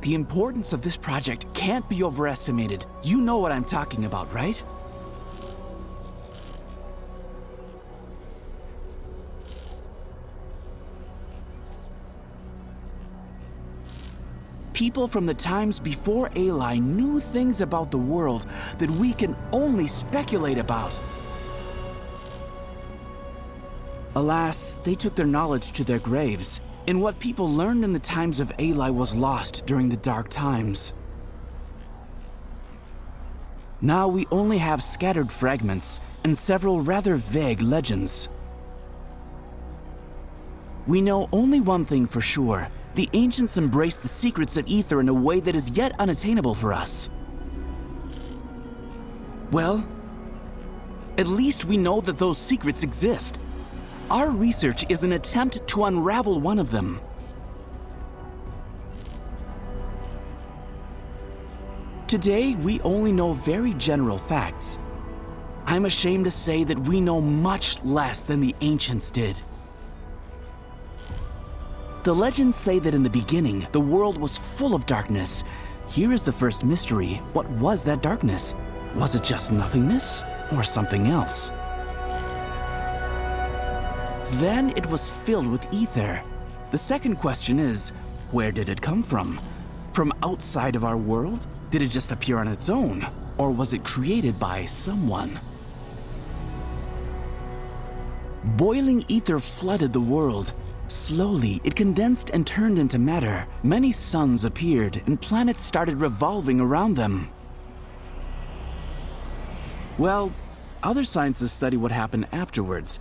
The importance of this project can't be overestimated. You know what I'm talking about, right? People from the times before AELION knew things about the world that we can only speculate about. Alas, they took their knowledge to their graves, and what people learned in the times of AELION was lost during the dark times. Now we only have scattered fragments and several rather vague legends. We know only one thing for sure. The ancients embraced the secrets of Ether in a way that is yet unattainable for us. Well, at least we know that those secrets exist. Our research is an attempt to unravel one of them. Today, we only know very general facts. I'm ashamed to say that we know much less than the ancients did. The legends say that in the beginning, the world was full of darkness. Here is the first mystery. What was that darkness? Was it just nothingness, or something else? Then it was filled with ether. The second question is, where did it come from? From outside of our world? Did it just appear on its own? Or was it created by someone? Boiling ether flooded the world. Slowly, it condensed and turned into matter. Many suns appeared, and planets started revolving around them. Well, other sciences study what happened afterwards.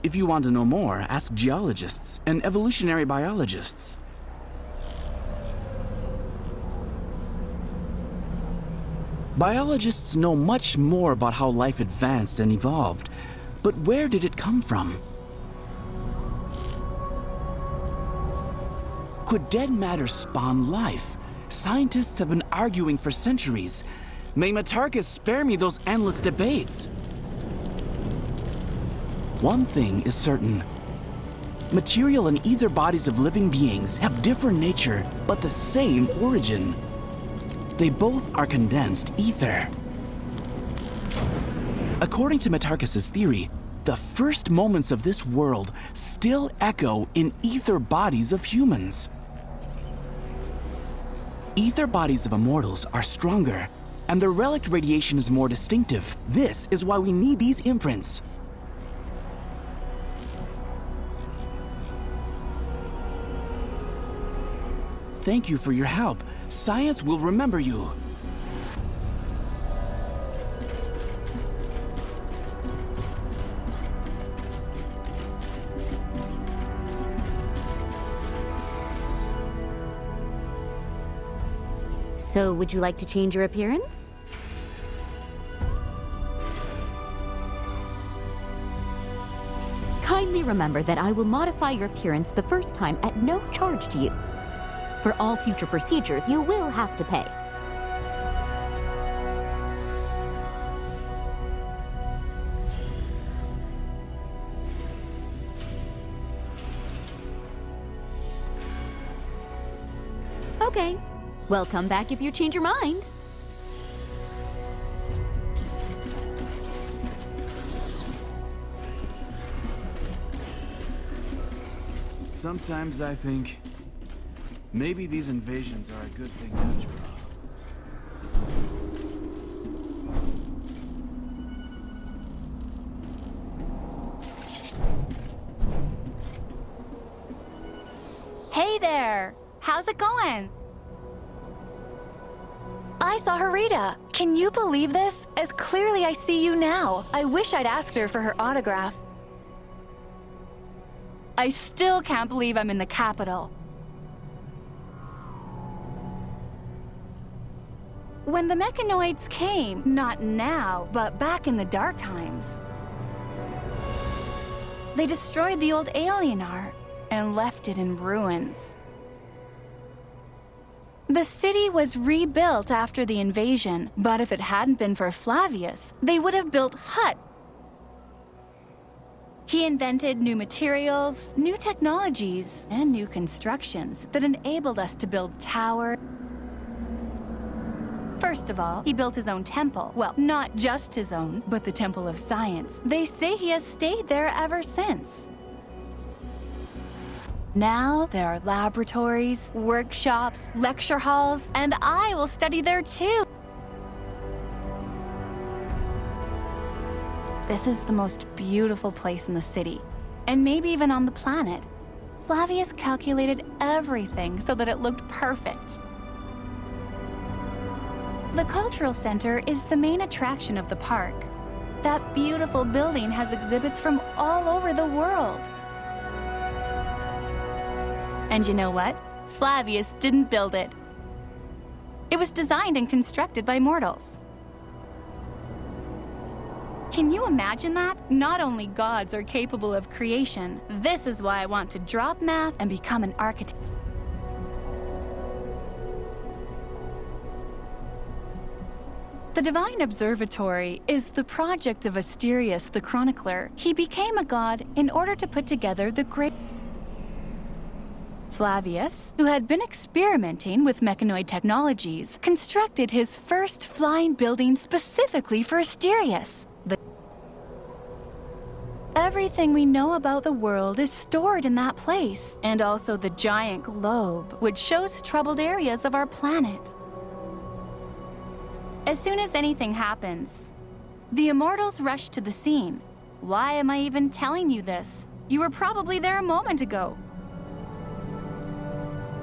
If you want to know more, ask geologists and evolutionary biologists. Biologists know much more about how life advanced and evolved, but where did it come from? Could dead matter spawn life? Scientists have been arguing for centuries. May Matarchus spare me those endless debates. One thing is certain. Material and ether bodies of living beings have different nature, but the same origin. They both are condensed ether. According to Matarchus's theory, the first moments of this world still echo in ether bodies of humans. Ether bodies of immortals are stronger, and their relic radiation is more distinctive. This is why we need these imprints. Thank you for your help. Science will remember you. So, would you like to change your appearance? Kindly remember that I will modify your appearance the first time at no charge to you. For all future procedures, you will have to pay. Okay. Well, come back if you change your mind. Sometimes I think maybe these invasions are a good thing after all. Hey there! How's it going? I saw Harita. Can you believe this? As clearly I see you now. I wish I'd asked her for her autograph. I still can't believe I'm in the capital. When the mechanoids came, not now, but back in the dark times, they destroyed the old AELION and left it in ruins. The city was rebuilt after the invasion, but if it hadn't been for Flavius, they would have built He invented new materials, new technologies, and new constructions that enabled us to build towers. First of all, he built his own temple. Well, not just his own, but the Temple of Science. They say he has stayed there ever since. Now, there are laboratories, workshops, lecture halls, and I will study there too. This is the most beautiful place in the city, and maybe even on the planet. Flavius calculated everything so that it looked perfect. The cultural center is the main attraction of the park. That beautiful building has exhibits from all over the world. And you know what? Flavius didn't build it. It was designed and constructed by mortals. Can you imagine that? Not only gods are capable of creation. This is why I want to drop math and become an architect. The Divine Observatory is the project of Asterius the Chronicler. He became a god in order to put together the great... Flavius, who had been experimenting with mechanoid technologies, constructed his first flying building specifically for Asterius. Everything we know about the world is stored in that place, and also the giant globe, which shows troubled areas of our planet. As soon as anything happens, the Immortals rush to the scene. Why am I even telling you this? You were probably there a moment ago.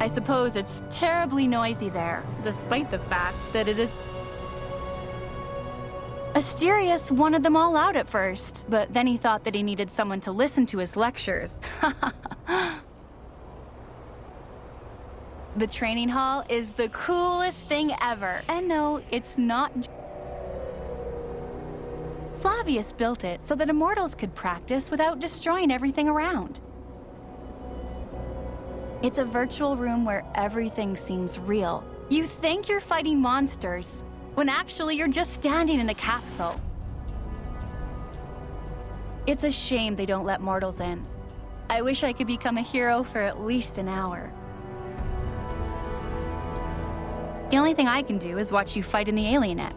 I suppose it's terribly noisy there, despite the fact that it is... Asterius wanted them all out at first, but then he thought that he needed someone to listen to his lectures. The training hall is the coolest thing ever. And no, it's not... Flavius built it so that Immortals could practice without destroying everything around. It's a virtual room where everything seems real. You think you're fighting monsters, when actually you're just standing in a capsule. It's a shame they don't let mortals in. I wish I could become a hero for at least an hour. The only thing I can do is watch you fight in the AELION.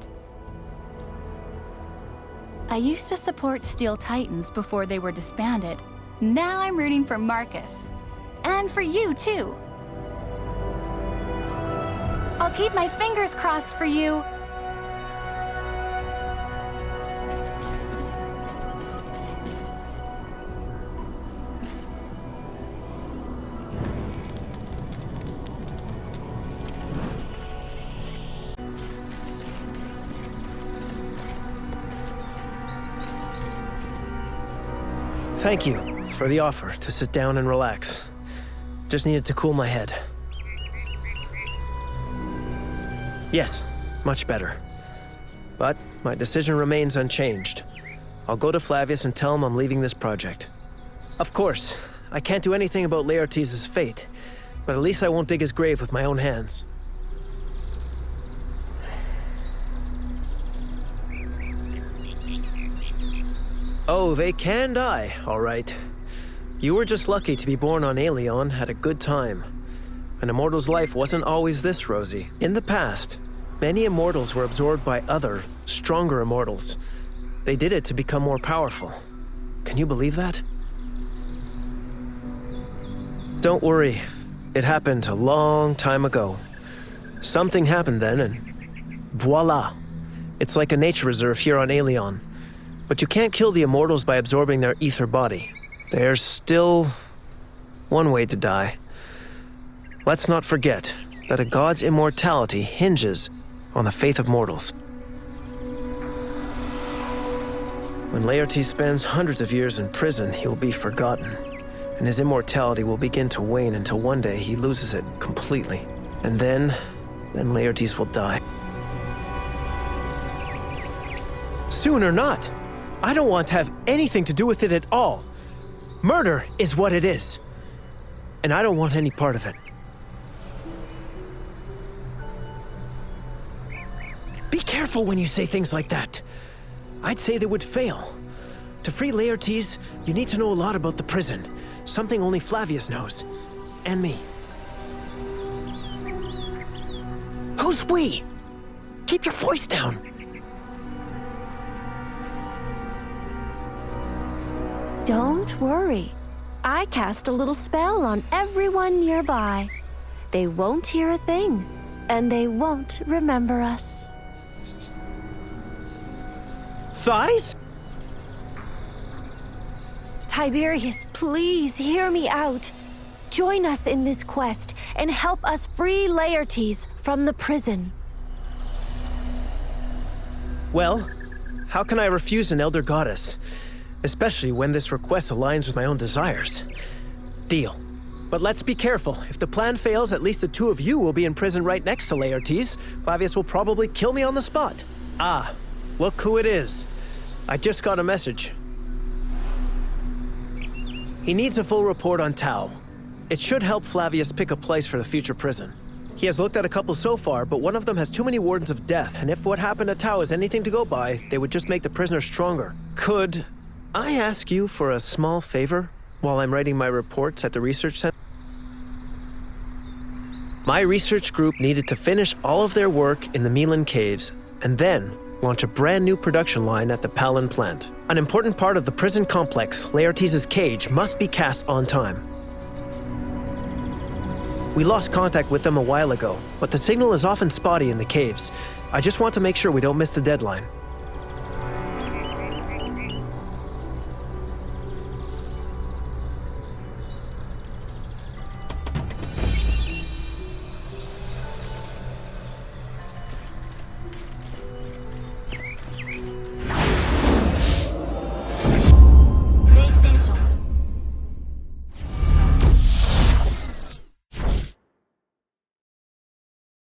I used to support Steel Titans before they were disbanded. Now I'm rooting for Marcus. And for you, too. I'll keep my fingers crossed for you. Thank you for the offer to sit down and relax. Just needed to cool my head. Yes, much better. But my decision remains unchanged. I'll go to Flavius and tell him I'm leaving this project. Of course, I can't do anything about Laertes' fate, but at least I won't dig his grave with my own hands. Oh, they can die, all right. You were just lucky to be born on AELION at a good time. An immortal's life wasn't always this rosy. In the past, many immortals were absorbed by other, stronger immortals. They did it to become more powerful. Can you believe that? Don't worry. It happened a long time ago. Something happened then, and voila. It's like a nature reserve here on AELION. But you can't kill the immortals by absorbing their ether body. There's still one way to die. Let's not forget that a god's immortality hinges on the faith of mortals. When Laertes spends hundreds of years in prison, he will be forgotten, and his immortality will begin to wane until one day he loses it completely. And then Laertes will die. Soon or not, I don't want to have anything to do with it at all. Murder is what it is, and I don't want any part of it. Be careful when you say things like that. I'd say they would fail. To free Laertes, you need to know a lot about the prison. Something only Flavius knows. And me. Who's we? Keep your voice down. Don't worry. I cast a little spell on everyone nearby. They won't hear a thing, and they won't remember us. Thighs? Tiberius, please hear me out. Join us in this quest and help us free Laertes from the prison. Well, how can I refuse an elder goddess? Especially when this request aligns with my own desires. Deal. But let's be careful. If the plan fails, at least the two of you will be in prison right next to Laertes. Flavius will probably kill me on the spot. Ah, look who it is. I just got a message. He needs a full report on Tau. It should help Flavius pick a place for the future prison. He has looked at a couple so far, but one of them has too many wardens of death, and if what happened to Tau is anything to go by, they would just make the prisoner stronger. Could I ask you for a small favor while I'm writing my reports at the research center? My research group needed to finish all of their work in the Milan caves, and then launch a brand new production line at the Palin plant. An important part of the prison complex, Laertes' cage, must be cast on time. We lost contact with them a while ago, but the signal is often spotty in the caves. I just want to make sure we don't miss the deadline.